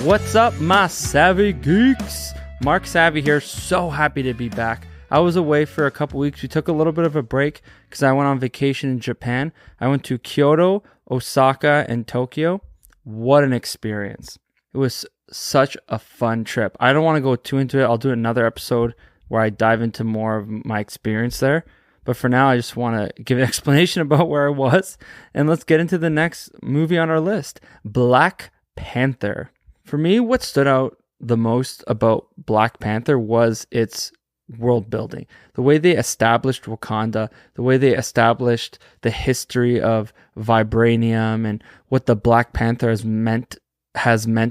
What's up, my savvy geeks? Mark Savvy here. So happy to be back. I was away for a couple weeks. We took a little bit of a break because I went on vacation in Japan. I went to Kyoto, Osaka, and Tokyo. What an experience. It was such a fun trip. I don't want to go too into it. I'll do another episode where I dive into more of my experience there. But for now, I just want to give an explanation about where I was. And let's get into the next movie on our list, Black Panther. For me, what stood out the most about Black Panther was its world building. The way they established Wakanda, the way they established the history of vibranium and what the Black Panther has meant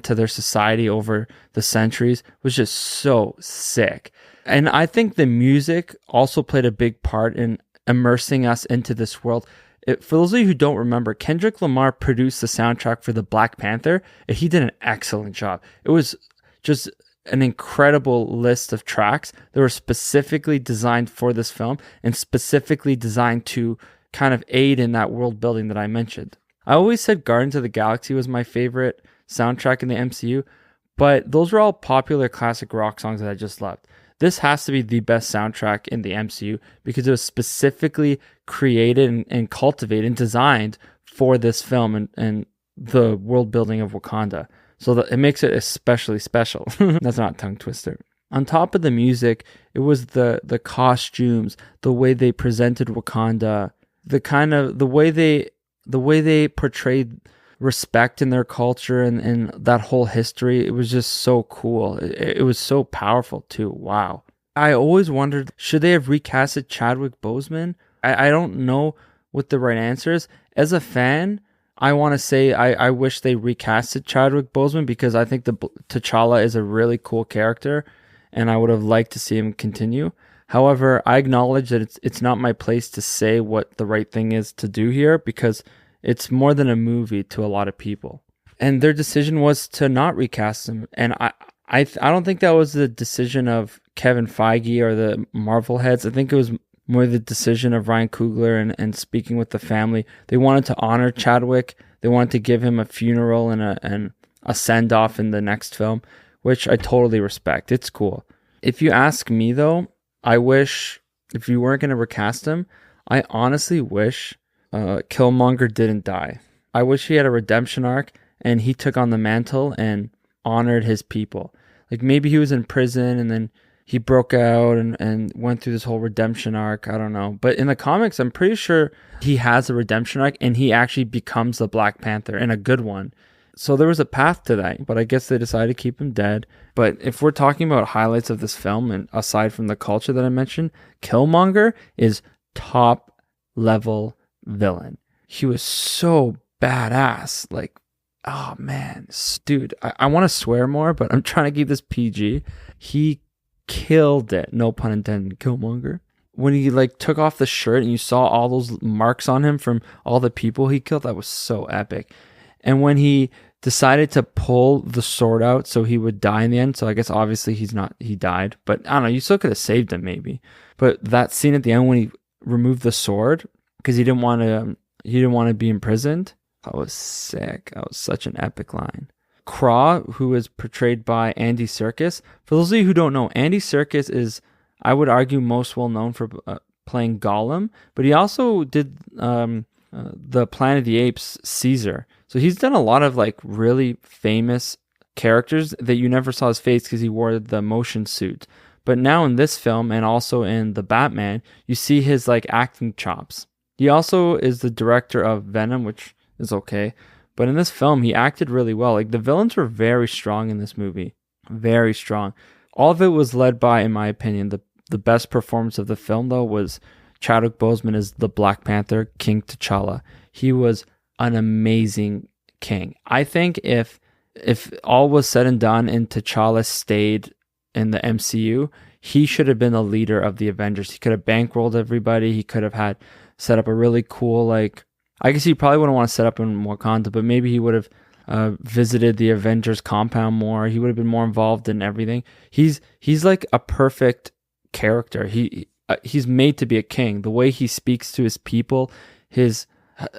to their society over the centuries was just so sick. And I think the music also played a big part in immersing us into this world. For those of you who don't remember, Kendrick Lamar produced the soundtrack for the Black Panther, and he did an excellent job. It was just an incredible list of tracks that were specifically designed for this film and specifically designed to kind of aid in that world building that I mentioned. I always said Guardians of the Galaxy was my favorite soundtrack in the MCU, but those were all popular classic rock songs that I just loved. This has to be the best soundtrack in the MCU because it was specifically created and cultivated and designed for this film and the world building of Wakanda. So that it makes it especially special. That's not a tongue twister. On top of the music, it was the costumes, the way they presented Wakanda, the way they portrayed respect in their culture and that whole history. It was just so cool. It was so powerful too. Wow. I always wondered, should they have recasted Chadwick Boseman? I don't know what the right answer is. As a fan, I want to say I wish they recasted Chadwick Boseman because I think the T'Challa is a really cool character and I would have liked to see him continue. However, I acknowledge that it's not my place to say what the right thing is to do here because it's more than a movie to a lot of people. And their decision was to not recast him. And I don't think that was the decision of Kevin Feige or the Marvel heads. I think it was more the decision of Ryan Coogler and speaking with the family. They wanted to honor Chadwick. They wanted to give him a funeral and a send-off in the next film, which I totally respect. It's cool. If you ask me, though, I wish, if you weren't going to recast him, I honestly wish Killmonger didn't die. I wish he had a redemption arc and he took on the mantle and honored his people. Like maybe he was in prison and then he broke out and went through this whole redemption arc. I don't know. But in the comics, I'm pretty sure he has a redemption arc and he actually becomes the Black Panther and a good one. So there was a path to that, but I guess they decided to keep him dead. But if we're talking about highlights of this film, and aside from the culture that I mentioned, Killmonger is top level villain. He was so badass. Like, oh man, dude, I want to swear more, but I'm trying to keep this PG. He killed it. No pun intended, Killmonger. When he like took off the shirt and you saw all those marks on him from all the people he killed, that was so epic. And when he decided to pull the sword out so he would die in the end, so I guess obviously he died, but I don't know, you still could have saved him maybe. But that scene at the end when he removed the sword because he didn't want to be imprisoned, that was sick. That was such an epic line. Craw, who is portrayed by Andy Serkis. For those of you who don't know, Andy Serkis is, I would argue, most well known for playing Gollum, but he also did the Planet of the Apes Caesar. So he's done a lot of like really famous characters that you never saw his face because he wore the motion suit. But now in this film and also in The Batman, you see his like acting chops. He also is the director of Venom, which is okay. But in this film, he acted really well. Like the villains were very strong in this movie. Very strong. All of it was led by, in my opinion, the best performance of the film, though, was Chadwick Boseman as the Black Panther, King T'Challa. He was an amazing king. I think if all was said and done and T'Challa stayed in the MCU, he should have been the leader of the Avengers. He could have bankrolled everybody. He could have set up a really cool, like, I guess he probably wouldn't want to set up in Wakanda, but maybe he would have visited the Avengers compound more. He would have been more involved in everything. He's like a perfect character. He's made to be a king. The way he speaks to his people,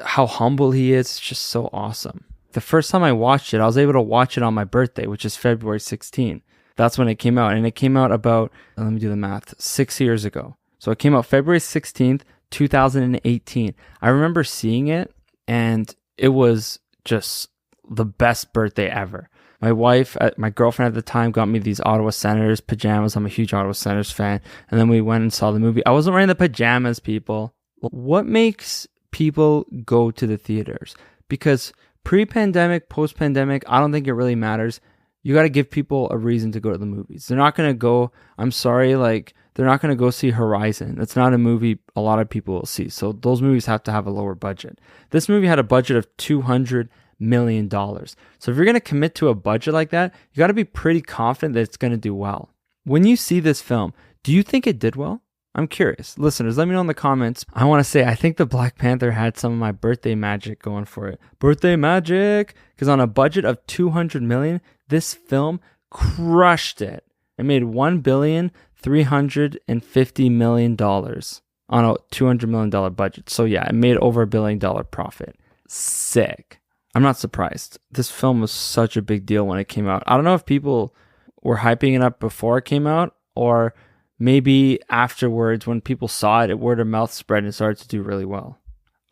how humble he is, it's just so awesome. the first time I watched it, I was able to watch it on my birthday, which is February 16th. That's when it came out. And it came out about, let me do the math, 6 years ago. So it came out February 16th, 2018. I remember seeing it, and it was just the best birthday ever. My wife, my girlfriend at the time, got me these Ottawa Senators pajamas. I'm a huge Ottawa Senators fan. And then we went and saw the movie. I wasn't wearing the pajamas, people. What makes people go to the theaters? Because pre-pandemic, post-pandemic, I don't think it really matters. You got to give people a reason to go to the movies. They're not going to go, I'm sorry, like, they're not going to go see Horizon. That's not a movie a lot of people will see. So those movies have to have a lower budget. This movie had a budget of $200 million. So if you're going to commit to a budget like that, you got to be pretty confident that it's going to do well. When you see this film, do you think it did well? I'm curious. Listeners, let me know in the comments. I want to say, I think the Black Panther had some of my birthday magic going for it. Birthday magic! Because on a budget of $200 million, this film crushed it. It made $1,350 million on a $200 million budget. So yeah, it made over $1 billion profit. Sick. I'm not surprised. This film was such a big deal when it came out. I don't know if people were hyping it up before it came out, or maybe afterwards when people saw it, word of mouth spread and started to do really well.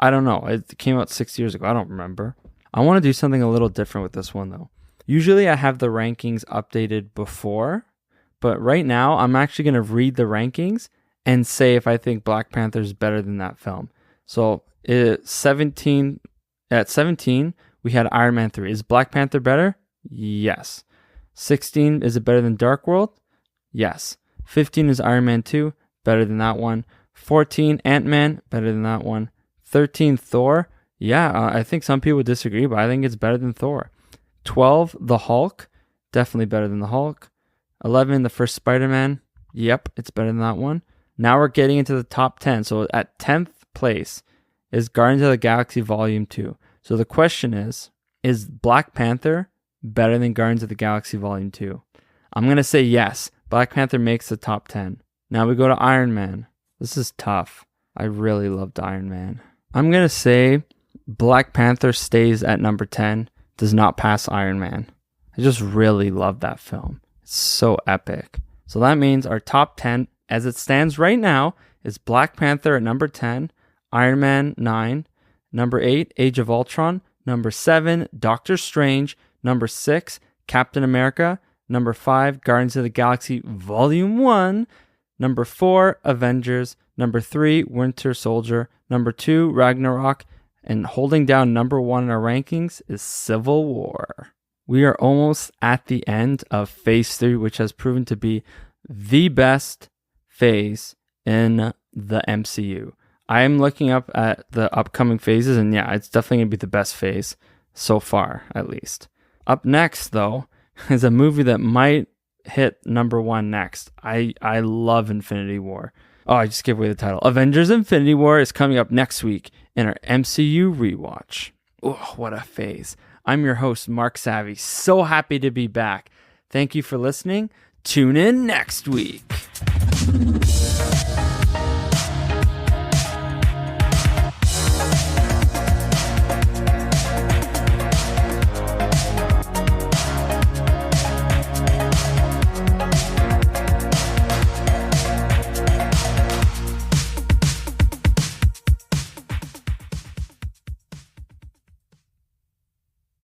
I don't know. It came out 6 years ago. I don't remember. I want to do something a little different with this one though. Usually I have the rankings updated before, but right now I'm actually going to read the rankings and say if I think Black Panther is better than that film. So at 17, we had Iron Man 3. Is Black Panther better? Yes. 16, is it better than Dark World? Yes. 15 is Iron Man 2, better than that one. 14, Ant-Man, better than that one. 13, Thor. Yeah, I think some people disagree, but I think it's better than Thor. 12, The Hulk, definitely better than The Hulk. 11, the first Spider-Man. Yep, it's better than that one. Now we're getting into the top 10. So at 10th place is Guardians of the Galaxy Volume 2. So the question is Black Panther better than Guardians of the Galaxy Volume 2? I'm going to say yes. Black Panther makes the top 10. Now we go to Iron Man. This is tough. I really loved Iron Man. I'm going to say Black Panther stays at number 10, does not pass Iron Man. I just really love that film. It's so epic. So that means our top 10, as it stands right now, is Black Panther at number 10, Iron Man 9, number 8, Age of Ultron, number 7, Doctor Strange, number 6, Captain America, number 5, Guardians of the Galaxy Volume 1, number 4, Avengers, number 3, Winter Soldier, number 2, Ragnarok, and holding down number 1 in our rankings is Civil War. We are almost at the end of Phase 3, which has proven to be the best phase in the MCU. I am looking up at the upcoming phases, and yeah, it's definitely going to be the best phase so far, at least. Up next, though, is a movie that might hit number 1 next. I love Infinity War. Oh, I just gave away the title. Avengers Infinity War is coming up next week in our MCU rewatch. Oh, what a phase. I'm your host, Mark Savvy. So happy to be back. Thank you for listening. Tune in next week.